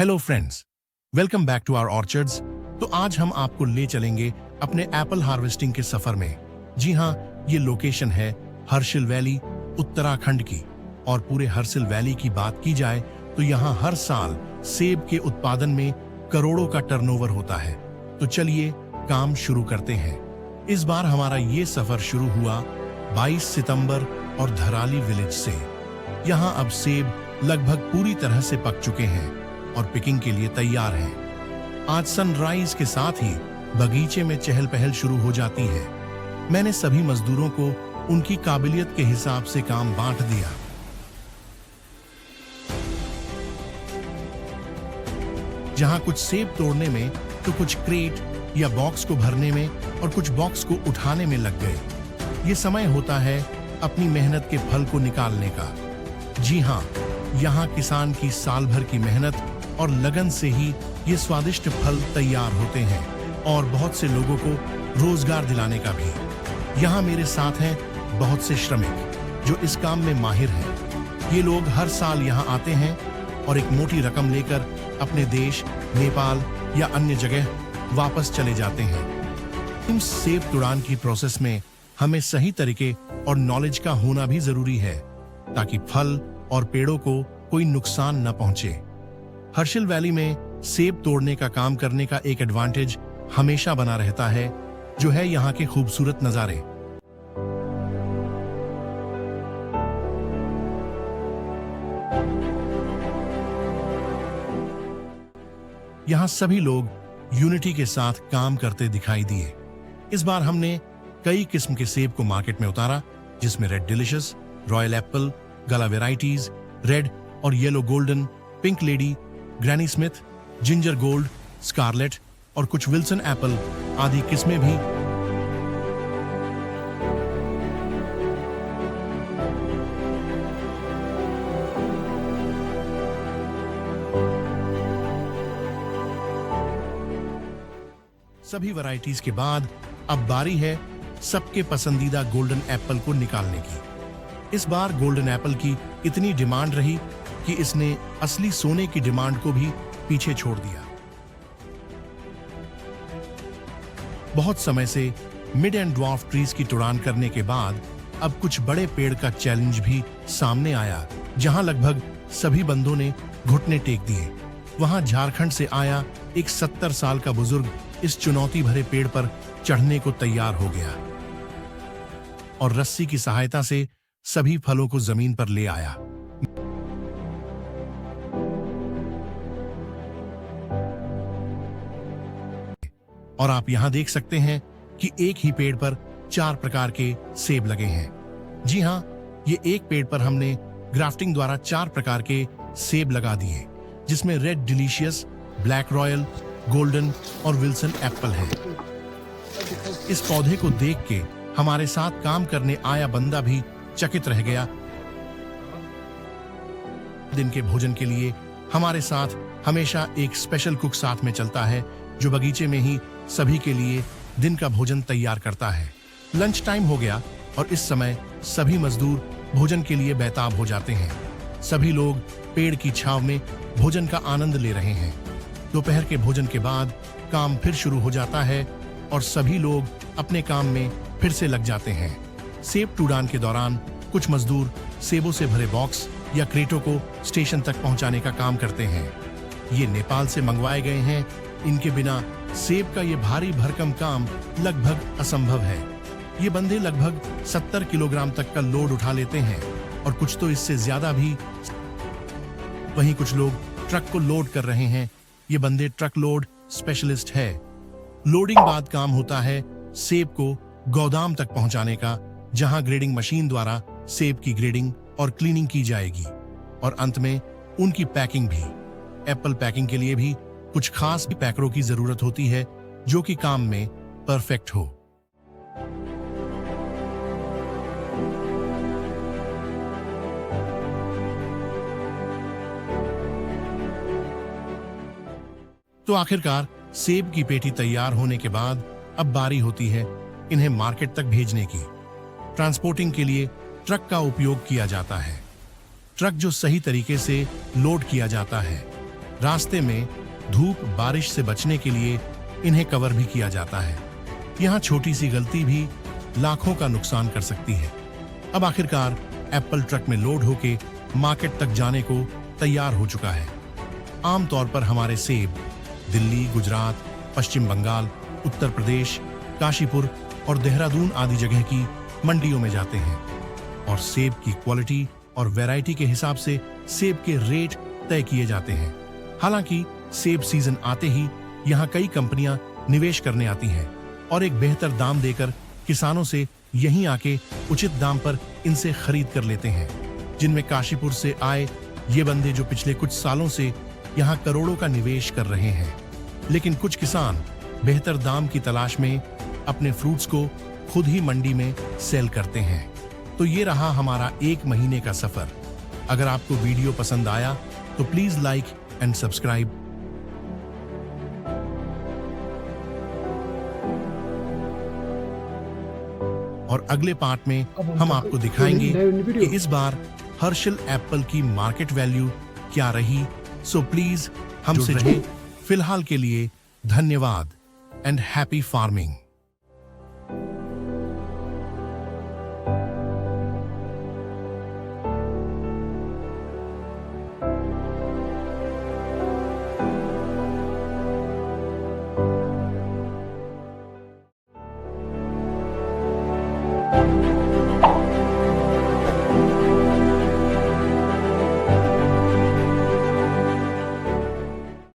Hello friends, welcome back to our orchards. तो आज हम आपको ले चलेंगे अपने एप्पल हार्वेस्टिंग के सफर में। जी हाँ, ये लोकेशन है हर्षिल वैली, उत्तराखंड की। और पूरे हर्षिल वैली की बात की जाए तो यहाँ हर साल सेब के उत्पादन में करोड़ों का टर्नओवर होता है। तो चलिए काम शुरू करते हैं। इस बार हमारा ये सफर शुरू हुआ 22 सितंबर और धराली विलेज से। यहाँ अब सेब लगभग पूरी तरह से पक चुके हैं और पिकिंग के लिए तैयार हैं। आज सनराइज के साथ ही बगीचे में चहल पहल शुरू हो जाती है। मैंने सभी मजदूरों को उनकी काबिलियत के हिसाब से काम बांट दिया। जहां कुछ सेब तोड़ने में तो कुछ क्रेट या बॉक्स को भरने में और कुछ बॉक्स को उठाने में लग गए। ये समय होता है अपनी मेहनत के फल को निकालने का। जी हाँ, यहाँ किसान की साल भर की मेहनत और लगन से ही ये स्वादिष्ट फल तैयार होते हैं और बहुत से लोगों को रोजगार दिलाने का भी। यहाँ मेरे साथ हैं बहुत से श्रमिक जो इस काम में माहिर हैं। ये लोग हर साल यहाँ आते हैं और एक मोटी रकम लेकर अपने देश नेपाल या अन्य जगह वापस चले जाते हैं। इन सेब तुड़ान की प्रोसेस में हमें सही तरीके और नॉलेज का होना भी जरूरी है ताकि फल और पेड़ों को कोई नुकसान न पहुंचे। हर्षिल वैली में सेब तोड़ने का काम करने का एक एडवांटेज हमेशा बना रहता है, जो है यहाँ के खूबसूरत नजारे। यहाँ सभी लोग यूनिटी के साथ काम करते दिखाई दिए। इस बार हमने कई किस्म के सेब को मार्केट में उतारा, जिसमें red delicious, royal apple, gala varieties, red और yellow golden, pink lady, Granny Smith, ginger gold, scarlet और कुछ विल्सन एप्पल आदि किस्में भी। सभी वैरायटीज के बाद अब बारी है सबके पसंदीदा गोल्डन एप्पल को निकालने की। इस बार गोल्डन एप्पल की इतनी डिमांड रही कि इसने असली सोने की डिमांड को भी पीछे छोड़ दिया। बहुत समय से मिड एंड ड्वार्फ ट्रीज की तुड़ान करने के बाद अब कुछ बड़े पेड़ का चैलेंज भी सामने आया, जहां लगभग सभी बंदों ने घुटने टेक दिए। वहां झारखंड से आया एक 70 साल का बुजुर्ग इस चुनौती भरे पेड़ पर चढ़ने को तैयार हो गया और रस्सी की सहायता से सभी फलों को जमीन पर ले आया। और आप यहां देख सकते हैं कि एक ही पेड़ पर 4 प्रकार के सेब लगे हैं। जी हां, ये एक पेड़ पर हमने ग्राफ्टिंग द्वारा 4 प्रकार के सेब लगा दिए, जिसमें red delicious, black royal, golden और विल्सन एप्पल है। इस पौधे को देख के हमारे साथ काम करने आया बंदा भी चकित रह गया। दिन के भोजन के लिए हमारे साथ हमेशा एक स्पेशल कुक साथ में चलता है, जो बगीचे में ही सभी के लिए दिन का भोजन तैयार करता है। लंच टाइम हो गया और इस समय सभी मजदूर भोजन के लिए बेताब हो जाते हैं। सभी लोग पेड़ की छांव में भोजन का आनंद ले रहे हैं। दोपहर के भोजन के बाद काम फिर शुरू हो जाता है और सभी लोग अपने काम में फिर से लग जाते हैं। सेब तुड़ान के दौरान कुछ मजदूर सेबों से भरे बॉक्स या क्रेटों को स्टेशन तक पहुंचाने का काम करते हैं। ये नेपाल से मंगवाए गए हैं। इनके बिना सेब का ये भारी भरकम काम लगभग असंभव है। ये बंदे लगभग 70 किलोग्राम तक का लोड उठा लेते हैं और कुछ तो इससे ज्यादा भी। वहीं कुछ लोग ट्रक को लोड कर रहे हैं। ये बंदे ट्रक लोड स्पेशलिस्ट है। लोडिंग बाद काम होता है सेब को गोदाम तक पहुंचाने का, जहां ग्रेडिंग मशीन द्वारा सेब की ग्रेडिंग और क्लीनिंग की जाएगी और अंत में उनकी पैकिंग भी। एप्पल पैकिंग के लिए भी कुछ खास पैकरों की जरूरत होती है, जो कि काम में परफेक्ट हो। तो आखिरकार सेब की पेटी तैयार होने के बाद अब बारी होती है इन्हें मार्केट तक भेजने की। ट्रांसपोर्टिंग के लिए ट्रक का उपयोग किया जाता है। ट्रक जो सही तरीके से लोड किया जाता है रास्ते में धूप बारिश से बचने के लिए इन्हें कवर भी किया जाता है। यहाँ छोटी सी गलती भी लाखों का नुकसान कर सकती है। अब आखिरकार एप्पल ट्रक में लोड होके मार्केट तक जाने को तैयार हो चुका है। आमतौर पर हमारे सेब दिल्ली, गुजरात, पश्चिम बंगाल, उत्तर प्रदेश, काशीपुर और देहरादून आदि जगह की मंडियों में जाते हैं और सेब की क्वालिटी और वैरायटी के हिसाब से सेब के रेट तय किए जाते हैं। हालांकि सेब सीजन आते ही यहाँ कई कंपनियां निवेश करने आती हैं और एक बेहतर दाम देकर किसानों से यहीं आके उचित दाम पर इनसे खरीद कर लेते हैं, जिनमें काशीपुर से आए ये बंदे जो पिछले कुछ सालों से यहाँ करोड़ों का निवेश कर रहे हैं। लेकिन कुछ किसान बेहतर दाम की तलाश में अपने फ्रूट्स को खुद ही मंडी में सेल करते हैं। तो ये रहा हमारा 1 महीने का सफर। अगर आपको वीडियो पसंद आया तो प्लीज लाइक एंड सब्सक्राइब। और अगले पार्ट में हम आपको दिखाएंगे कि इस बार हर्षल एप्पल की मार्केट वैल्यू क्या रही। सो प्लीज हमसे जुड़े। फिलहाल के लिए धन्यवाद एंड हैप्पी फार्मिंग।